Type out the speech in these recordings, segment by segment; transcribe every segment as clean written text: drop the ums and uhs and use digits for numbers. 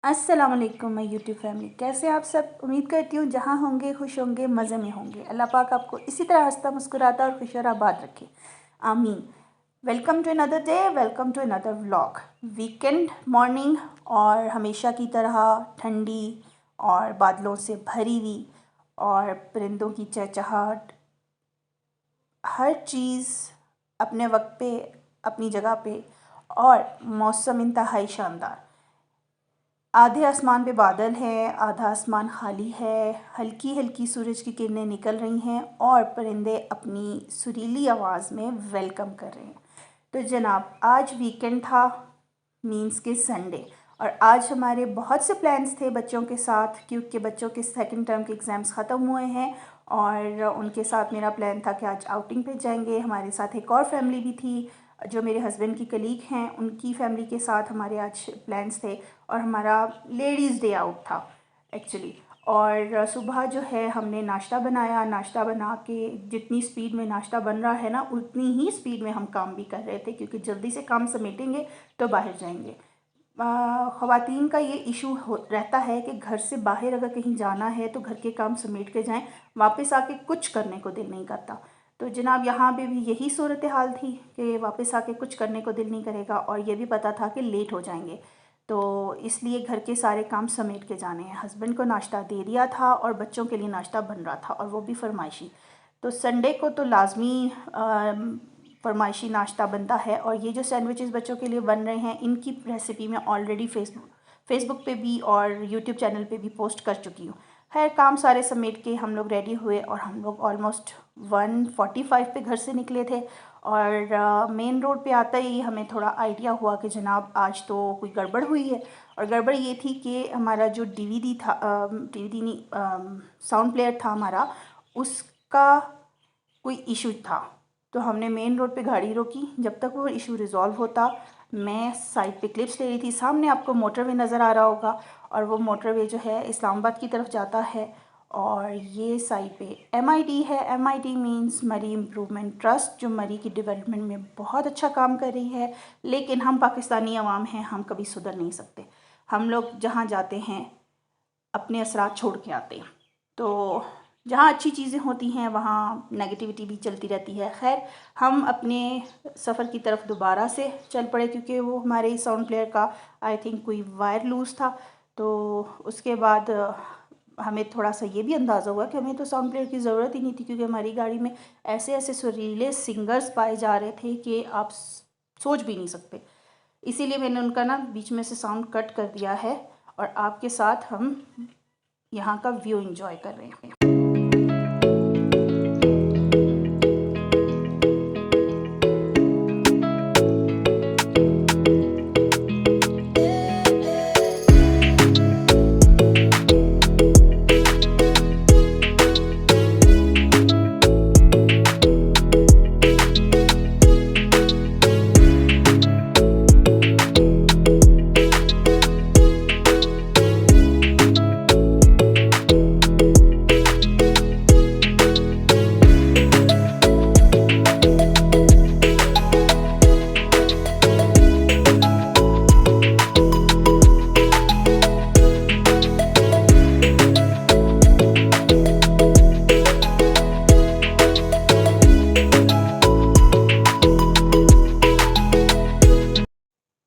अस्सलाम वालेकुम my YouTube family. कैसे आप सब? उम्मीद करती हूँ जहाँ होंगे खुश होंगे, मज़े में होंगे। अल्लाह पाक आपको इसी तरह हंसता मुस्कुराता और खुश और आबाद रखे, आमीन। Welcome to another day, welcome to another vlog. Weekend morning और हमेशा की तरह ठंडी और बादलों से भरी हुई और परिंदों की चहचहाट, हर चीज़ अपने वक्त पे अपनी जगह पे, और मौसम इंतहाई शानदार। आधे आसमान पे बादल है, आधा आसमान खाली है, हल्की हल्की सूरज की किरणें निकल रही हैं और परिंदे अपनी सुरीली आवाज़ में वेलकम कर रहे हैं। तो जनाब, आज वीकेंड था, मीन्स के संडे, और आज हमारे बहुत से प्लान्स थे बच्चों के साथ, क्योंकि बच्चों के सेकंड टर्म के एग्ज़ाम्स ख़त्म हुए हैं और उनके साथ मेरा प्लान था कि आज आउटिंग पे जाएंगे। हमारे साथ एक और फैमिली भी थी जो मेरे हस्बैंड की कलीग हैं, उनकी फैमिली के साथ हमारे आज प्लान्स थे और हमारा लेडीज़ डे आउट था एक्चुअली। और सुबह जो है हमने नाश्ता बनाया, नाश्ता बना के जितनी स्पीड में नाश्ता बन रहा है ना, उतनी ही स्पीड में हम काम भी कर रहे थे, क्योंकि जल्दी से काम समेटेंगे तो बाहर जाएंगे। ख़वातीन का ये इशू रहता है कि घर से बाहर अगर कहीं जाना है तो घर के काम समेट के जाएं, वापस आके कुछ करने को दिल नहीं करता। तो जनाब, यहाँ पे भी यही सूरत हाल थी कि वापस आके कुछ करने को दिल नहीं करेगा, और ये भी पता था कि लेट हो जाएंगे, तो इसलिए घर के सारे काम समेट के जाने हैं। हस्बैंड को नाश्ता दे दिया था और बच्चों के लिए नाश्ता बन रहा था, और वो भी फरमाइशी। तो संडे को तो लाजमी फरमाइशी नाश्ता बनता है। और ये जो सैंडविचेस बच्चों के लिए बन रहे हैं, इनकी रेसिपी मैं ऑलरेडी फेसबुक पे भी और यूट्यूब चैनल पे भी पोस्ट कर चुकी हूँ। खैर, काम सारे समेट के हम लोग रेडी हुए और हम लोग ऑलमोस्ट 1:45 पे घर से निकले थे। और मेन रोड पे आता ही हमें थोड़ा आइडिया हुआ कि जनाब आज तो कोई गड़बड़ हुई है। और गड़बड़ ये थी कि हमारा जो डीवीडी था, डीवीडी नहीं, साउंड प्लेयर था हमारा, उसका कोई इशू था। तो हमने मेन रोड पे गाड़ी रोकी, जब तक वो इशू रिज़ॉल्व होता मैं साइड पे क्लिप्स ले रही थी। सामने आपको मोटरवे नज़र आ रहा होगा, और वो मोटरवे जो है इस्लामाबाद की तरफ जाता है, और ये साइड पे MIT है। MIT मींस मरी इम्प्रूवमेंट ट्रस्ट, जो मरी की डेवलपमेंट में बहुत अच्छा काम कर रही है। लेकिन हम पाकिस्तानी अवाम हैं, हम कभी सुधर नहीं सकते। हम लोग जहाँ जाते हैं अपने असरात छोड़ के आते हैं, तो जहाँ अच्छी चीज़ें होती हैं वहाँ नेगेटिविटी भी चलती रहती है। खैर, हम अपने सफ़र की तरफ दोबारा से चल पड़े, क्योंकि वो हमारे साउंड प्लेयर का आई थिंक कोई वायर लूज़ था। तो उसके बाद हमें थोड़ा सा ये भी अंदाज़ा हुआ कि हमें तो साउंड प्लेयर की ज़रूरत ही नहीं थी, क्योंकि हमारी गाड़ी में ऐसे ऐसे सुरीले सिंगर्स पाए जा रहे थे कि आप सोच भी नहीं सकते। इसीलिए मैंने उनका ना बीच में से साउंड कट कर दिया है, और आपके साथ हम यहाँ का व्यू एंजॉय कर रहे हैं।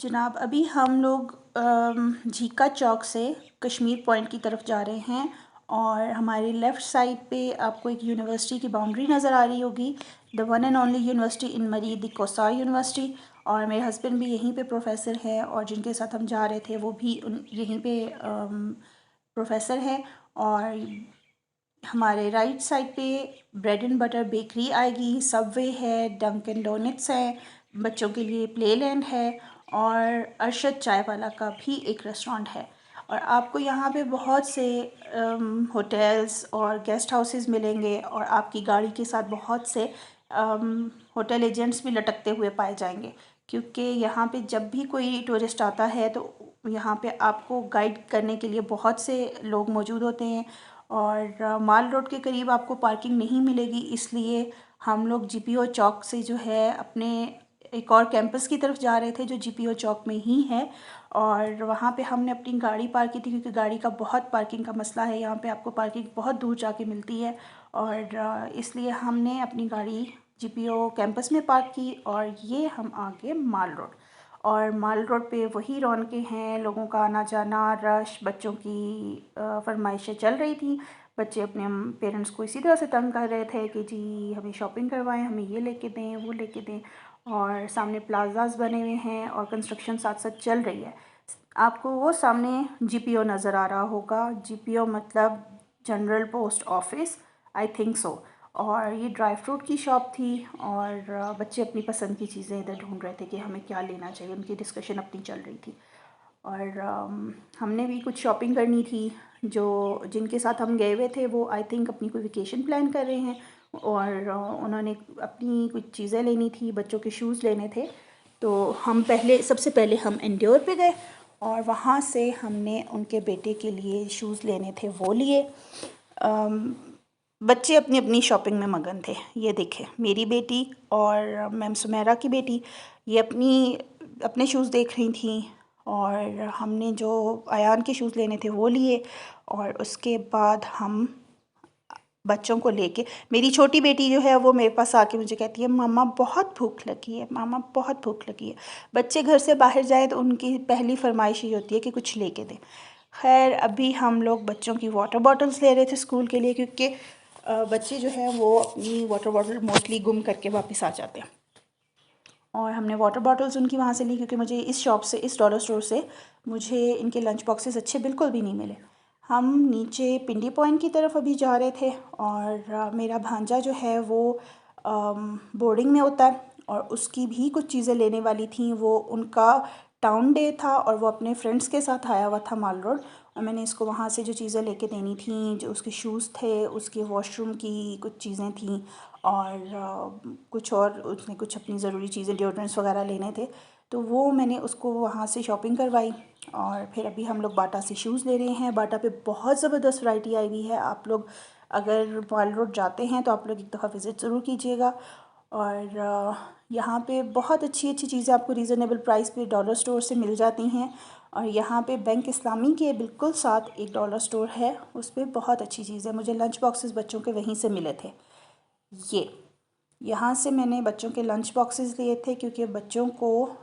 जनाब, अभी हम लोग झीका चौक से कश्मीर पॉइंट की तरफ जा रहे हैं, और हमारी लेफ़्ट साइड पे आपको एक यूनिवर्सिटी की बाउंड्री नज़र आ रही होगी, the one and only university in Murree, the कोसार university. और मेरे हस्बैंड भी यहीं पे प्रोफेसर हैं, और जिनके साथ हम जा रहे थे वो भी यहीं पे प्रोफेसर हैं। और हमारे राइट साइड पे ब्रेड एंड बटर बेकरी आएगी, सबवे है, डंकिन डोनट्स है, बच्चों के लिए प्ले लैंड है, और अरशद चाय वाला का भी एक रेस्टोरेंट है। और आपको यहाँ पे बहुत से होटल्स और गेस्ट हाउसेस मिलेंगे, और आपकी गाड़ी के साथ बहुत से होटल एजेंट्स भी लटकते हुए पाए जाएंगे, क्योंकि यहाँ पे जब भी कोई टूरिस्ट आता है तो यहाँ पे आपको गाइड करने के लिए बहुत से लोग मौजूद होते हैं। और माल रोड के करीब आपको पार्किंग नहीं मिलेगी, इसलिए हम लोग GPO चौक से जो है अपने एक और कैंपस की तरफ जा रहे थे, जो GPO चौक में ही है। और वहाँ पे हमने अपनी गाड़ी पार्क की थी, क्योंकि गाड़ी का बहुत पार्किंग का मसला है यहाँ पे, आपको पार्किंग बहुत दूर जाके मिलती है। और इसलिए हमने अपनी गाड़ी GPO कैंपस में पार्क की और ये हम आ गए माल रोड। और माल रोड पे वही रौनकें हैं, लोगों का आना जाना, रश, बच्चों की फरमाइशें चल रही थी। बच्चे अपने पेरेंट्स को इसी तरह से तंग कर रहे थे कि जी हमें शॉपिंग करवाएं, हमें ये लेके दें, वो लेके दें। और सामने प्लाजाज बने हुए हैं और कंस्ट्रक्शन साथ साथ चल रही है। आपको वो सामने GPO नज़र आ रहा होगा। GPO मतलब general post office, I think so. और ये ड्राई फ्रूट की शॉप थी और बच्चे अपनी पसंद की चीज़ें इधर ढूंढ रहे थे कि हमें क्या लेना चाहिए, उनकी डिस्कशन अपनी चल रही थी। और हमने भी कुछ शॉपिंग करनी थी। जो जिनके साथ हम गए हुए थे वो आई थिंक अपनी कोई वेकेशन प्लान कर रहे हैं और उन्होंने अपनी कुछ चीज़ें लेनी थी, बच्चों के शूज़ लेने थे। तो हम सबसे पहले हम एंड्योर पे गए और वहाँ से हमने उनके बेटे के लिए शूज़ लेने थे, वो लिए। बच्चे अपनी अपनी शॉपिंग में मगन थे। ये देखें, मेरी बेटी और मैम सुमेरा की बेटी ये अपने शूज़ देख रही थी और हमने जो अयान के शूज़ लेने थे वो लिए। और उसके बाद हम बच्चों को लेके, मेरी छोटी बेटी जो है वो मेरे पास आके मुझे कहती है मामा बहुत भूख लगी है, मामा बहुत भूख लगी है। बच्चे घर से बाहर जाए तो उनकी पहली फरमाइश ये होती है कि कुछ लेके दें। खैर अभी हम लोग बच्चों की वाटर बॉटल्स ले रहे थे स्कूल के लिए, क्योंकि बच्चे जो है वो अपनी वाटर बॉटल मोस्टली गुम करके वापस आ जाते हैं। और हमने वाटर बॉटल्स उनकी वहाँ से ली, क्योंकि मुझे इस शॉप से, इस डॉलर स्टोर से मुझे इनके लंच बॉक्सेस अच्छे बिल्कुल भी नहीं मिले। हम नीचे पिंडी पॉइंट की तरफ अभी जा रहे थे और मेरा भांजा जो है वो बोर्डिंग में होता है और उसकी भी कुछ चीज़ें लेने वाली थी। वो उनका टाउन डे था और वो अपने फ्रेंड्स के साथ आया हुआ था माल रोड। और मैंने इसको वहाँ से जो चीज़ें लेके देनी थी, जो उसके शूज़ थे, उसके वॉशरूम की कुछ चीज़ें थी और कुछ और उसने कुछ अपनी ज़रूरी चीज़ें, डिओड्रेंट्स वगैरह लेने थे, तो वो मैंने उसको वहाँ से शॉपिंग करवाई। और फिर अभी हम लोग बाटा से शूज़ ले रहे हैं। बाटा पे बहुत ज़बरदस्त वैरायटी आई हुई है। आप लोग अगर माल रोड जाते हैं तो आप लोग एक दफ़ा विज़िट ज़रूर कीजिएगा। और यहाँ पे बहुत अच्छी अच्छी चीज़ें आपको रीज़नेबल प्राइस पे डॉलर स्टोर से मिल जाती हैं। और यहाँ पे बैंक इस्लामी के बिल्कुल साथ एक डॉलर स्टोर है, उस पर बहुत अच्छी चीज़ है। मुझे लंच बॉक्सेस बच्चों के वहीं से मिले थे। ये यहाँ से मैंने बच्चों के लंच बॉक्सेस लिए थे, क्योंकि बच्चों को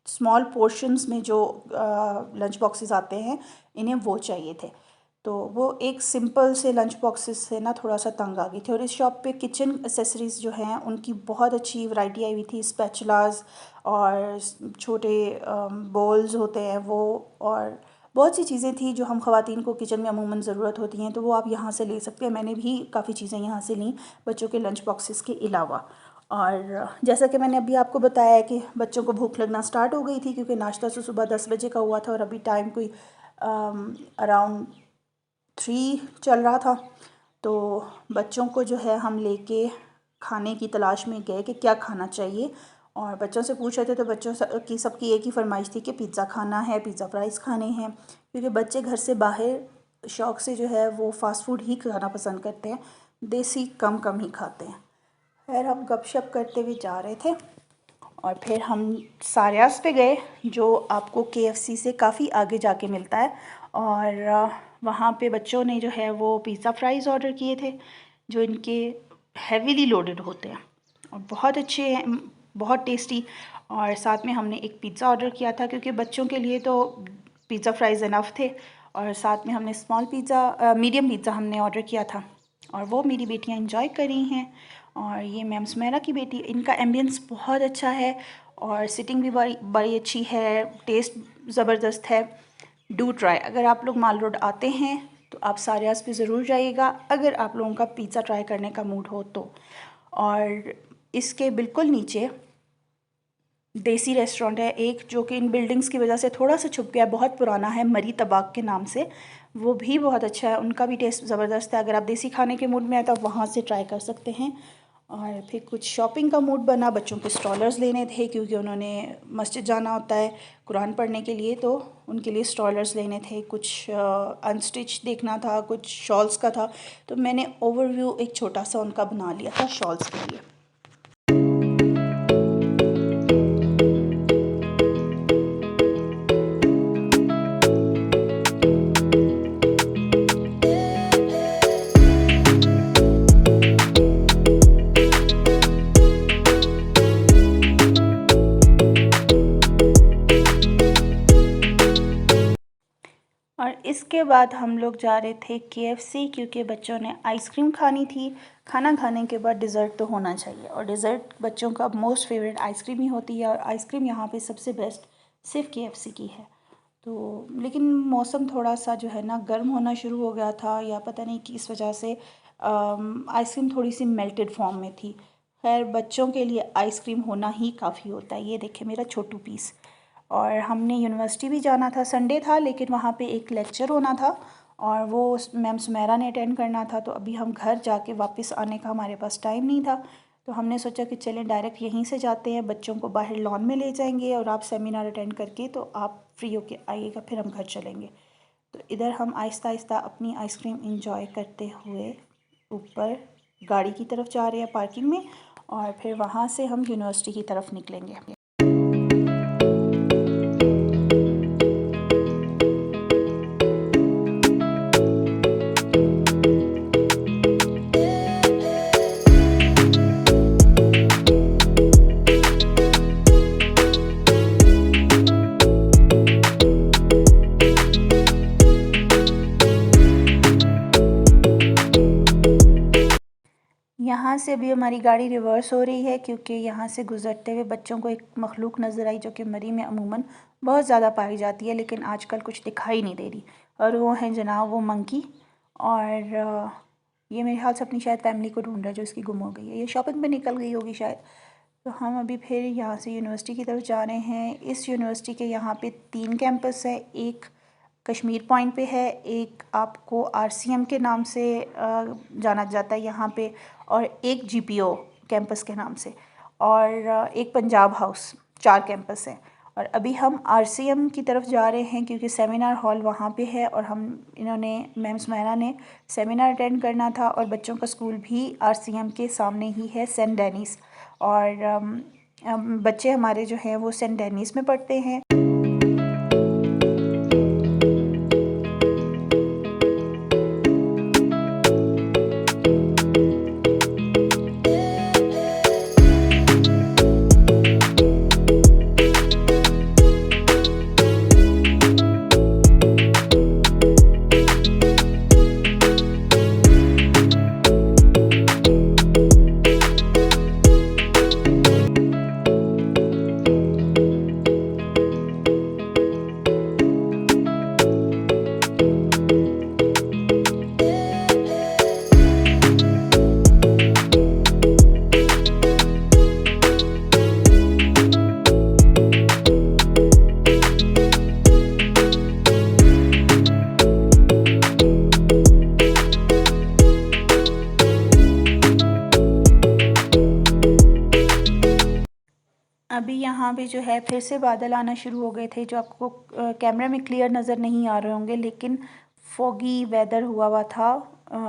स्मॉल पोर्शंस में जो लंच बॉक्सेस आते हैं इन्हें वो चाहिए थे। तो वो एक सिंपल से लंच बॉक्सेस से ना थोड़ा सा तंग आ गई थी। और इस शॉप पे किचन एसेसरीज़ जो हैं उनकी बहुत अच्छी वैरायटी आई हुई थी। स्पैचुलास और छोटे बोल्स होते हैं वो, और बहुत सी चीज़ें थी जो हम ख़वातीन को किचन में अमूमन ज़रूरत होती हैं, तो वो आप यहाँ से ले सकते हैं। मैंने भी काफ़ी चीज़ें यहाँ से लीं बच्चों के लंच बॉक्सेस के अलावा। और जैसा कि मैंने अभी आपको बताया कि बच्चों को भूख लगना स्टार्ट हो गई थी, क्योंकि नाश्ता तो सुबह 10 बजे का हुआ था और अभी टाइम कोई अराउंड 3 चल रहा था। तो बच्चों को जो है हम लेके खाने की तलाश में गए कि क्या खाना चाहिए। और बच्चों से पूछ रहे थे तो बच्चों की सबकी एक ही फरमाइश थी कि पिज़्ज़ा खाना है, पिज़्ज़ा फ्राइज़ खाने हैं, क्योंकि बच्चे घर से बाहर शौक़ से जो है वो फ़ास्ट फूड ही खाना पसंद करते हैं, देसी कम कम ही खाते हैं। खैर हम गपशप करते हुए जा रहे थे और फिर हम सारियास पे गए, जो आपको KFC से काफ़ी आगे जाके मिलता है। और वहाँ पे बच्चों ने जो है वो पिज़्ज़ा फ्राइज़ ऑर्डर किए थे, जो इनके हेवीली लोडेड होते हैं और बहुत अच्छे हैं, बहुत टेस्टी। और साथ में हमने एक पिज़्ज़ा ऑर्डर किया था, क्योंकि बच्चों के लिए तो पिज़्ज़ा फ्राइज़ इनफ थे। और साथ में हमने मीडियम पिज़्ज़ा हमने ऑर्डर किया था और वो मेरी बेटियां एंजॉय कर रही हैं। और ये मैम सुमेरा की बेटी, इनका एम्बियंस बहुत अच्छा है और सिटिंग भी बड़ी बड़ी अच्छी है, टेस्ट ज़बरदस्त है। डू ट्राई, अगर आप लोग माल रोड आते हैं तो आप सारियास पे ज़रूर जाइएगा, अगर आप लोगों का पिज़्ज़ा ट्राई करने का मूड हो तो। और इसके बिल्कुल नीचे देसी रेस्टोरेंट है एक, जो कि इन बिल्डिंग्स की वजह से थोड़ा सा छुप गया, बहुत पुराना है, मरी तबाक के नाम से। वो भी बहुत अच्छा है, उनका भी टेस्ट ज़बरदस्त है। अगर आप देसी खाने के मूड में आए तो आप वहाँ से ट्राई कर सकते हैं। और फिर कुछ शॉपिंग का मूड बना, बच्चों के स्ट्रॉलर्स लेने थे, क्योंकि उन्होंने मस्जिद जाना होता है कुरान पढ़ने के लिए, तो उनके लिए स्ट्रॉलर्स लेने थे। कुछ अनस्टिच देखना था, कुछ शॉल्स का था, तो मैंने ओवरव्यू एक छोटा सा उनका बना लिया था शॉल्स के लिए। इसके बाद हम लोग जा रहे थे KFC, क्योंकि बच्चों ने आइसक्रीम खानी थी। खाना खाने के बाद डिज़र्ट तो होना चाहिए, और डिज़र्ट बच्चों का मोस्ट फेवरेट आइसक्रीम ही होती है, और आइसक्रीम यहाँ पे सबसे बेस्ट सिर्फ KFC की है। तो लेकिन मौसम थोड़ा सा जो है ना गर्म होना शुरू हो गया था, या पता नहीं किस वजह से आइसक्रीम थोड़ी सी मेल्टेड फॉर्म में थी। खैर, बच्चों के लिए आइसक्रीम होना ही काफ़ी होता है। ये देखिए मेरा छोटू पीस। और हमने यूनिवर्सिटी भी जाना था, संडे था, लेकिन वहाँ पे एक लेक्चर होना था और वो मैम सुमेरा ने अटेंड करना था। तो अभी हम घर जाके वापस आने का हमारे पास टाइम नहीं था, तो हमने सोचा कि चलें डायरेक्ट यहीं से जाते हैं, बच्चों को बाहर लॉन में ले जाएंगे और आप सेमिनार अटेंड करके तो आप फ्री होके आइएगा, फिर हम घर चलेंगे। तो इधर हम आहिस्ता आहिस्ता अपनी आइसक्रीम इंजॉय करते हुए ऊपर गाड़ी की तरफ जा रहे हैं पार्किंग में, और फिर वहाँ से हम यूनिवर्सिटी की तरफ निकलेंगे। यहाँ से अभी हमारी गाड़ी रिवर्स हो रही है, क्योंकि यहाँ से गुज़रते हुए बच्चों को एक मखलूक नज़र आई जो कि मरी में अमूमन बहुत ज़्यादा पाई जाती है, लेकिन आजकल कुछ दिखाई नहीं दे रही, और वो है जनाब वो मंकी। और ये मेरे ख्याल से अपनी शायद फैमिली को ढूंढ रहा है जो इसकी गुम हो गई है, ये शॉपिंग पे निकल गई होगी शायद। तो हम अभी फिर यहाँ से यूनिवर्सिटी की तरफ जा रहे हैं। इस यूनिवर्सिटी के यहाँ पे 3 कैंपस है, एक कश्मीर पॉइंट पे है, एक आपको RCM के नाम से जाना जाता है यहाँ पे, और एक GPO कैंपस के नाम से, और एक पंजाब हाउस। 4 कैंपस हैं। और अभी हम RCM की तरफ जा रहे हैं क्योंकि सेमिनार हॉल वहाँ पे है, और इन्होंने मैम सुमेरा ने सेमिनार अटेंड करना था, और बच्चों का स्कूल भी RCM के सामने ही है, सेंट डेनिस। और बच्चे हमारे जो हैं वो सेंट डेनिस में पढ़ते हैं। अभी यहाँ पे जो है फिर से बादल आना शुरू हो गए थे, जो आपको कैमरा में क्लियर नज़र नहीं आ रहे होंगे, लेकिन फॉगी वेदर हुआ था,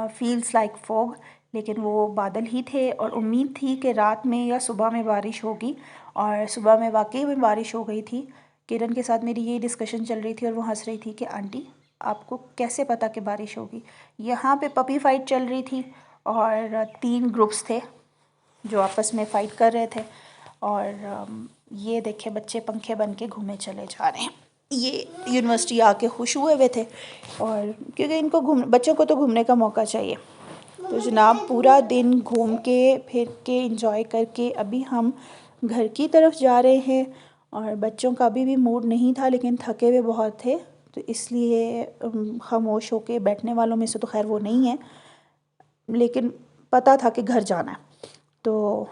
फील्स लाइक फॉग, लेकिन वो बादल ही थे। और उम्मीद थी कि रात में या सुबह में बारिश होगी, और सुबह में वाकई में बारिश हो गई थी। किरण के साथ मेरी ये डिस्कशन चल रही थी और वो हंस रही थी कि आंटी आपको कैसे पता कि बारिश होगी। यहाँ पे पपी फाइट चल रही थी, और 3 ग्रुप्स थे जो आपस में फ़ाइट कर रहे थे, और ये देखे बच्चे पंखे बन के घूमे चले जा रहे हैं। ये यूनिवर्सिटी आके खुश हुए थे, और क्योंकि इनको बच्चों को तो घूमने का मौका चाहिए। तो जनाब पूरा दिन घूम के फिर के एंजॉय करके अभी हम घर की तरफ जा रहे हैं, और बच्चों का अभी भी मूड नहीं था, लेकिन थके हुए बहुत थे, तो इसलिए खामोश होके बैठने वालों में से तो खैर वो नहीं है, लेकिन पता था कि घर जाना है। तो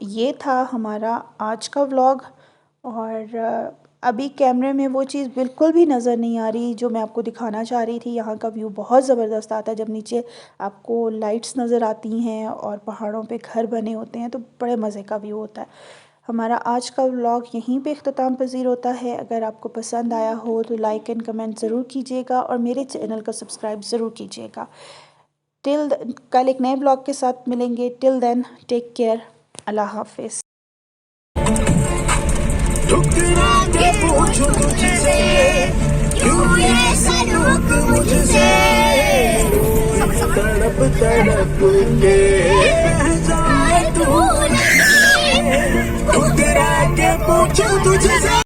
ये था हमारा आज का व्लॉग। और अभी कैमरे में वो चीज़ बिल्कुल भी नज़र नहीं आ रही जो मैं आपको दिखाना चाह रही थी। यहाँ का व्यू बहुत ज़बरदस्त आता है, जब नीचे आपको लाइट्स नज़र आती हैं और पहाड़ों पे घर बने होते हैं, तो बड़े मज़े का व्यू होता है। हमारा आज का व्लॉग यहीं पे इख्तिताम पज़ीर होता है। अगर आपको पसंद आया हो तो लाइक एंड कमेंट ज़रूर कीजिएगा, और मेरे चैनल को सब्सक्राइब ज़रूर कीजिएगा। कल एक नए ब्लॉग के साथ मिलेंगे। टिल देन टेक केयर, अल्लाह हाफिज़। ठुकरा के पूछूं तुझसे, क्यों ये सलूक मुझसे, तड़प तड़प के जाए तू, ठुकरा के पूछूं तुझसे।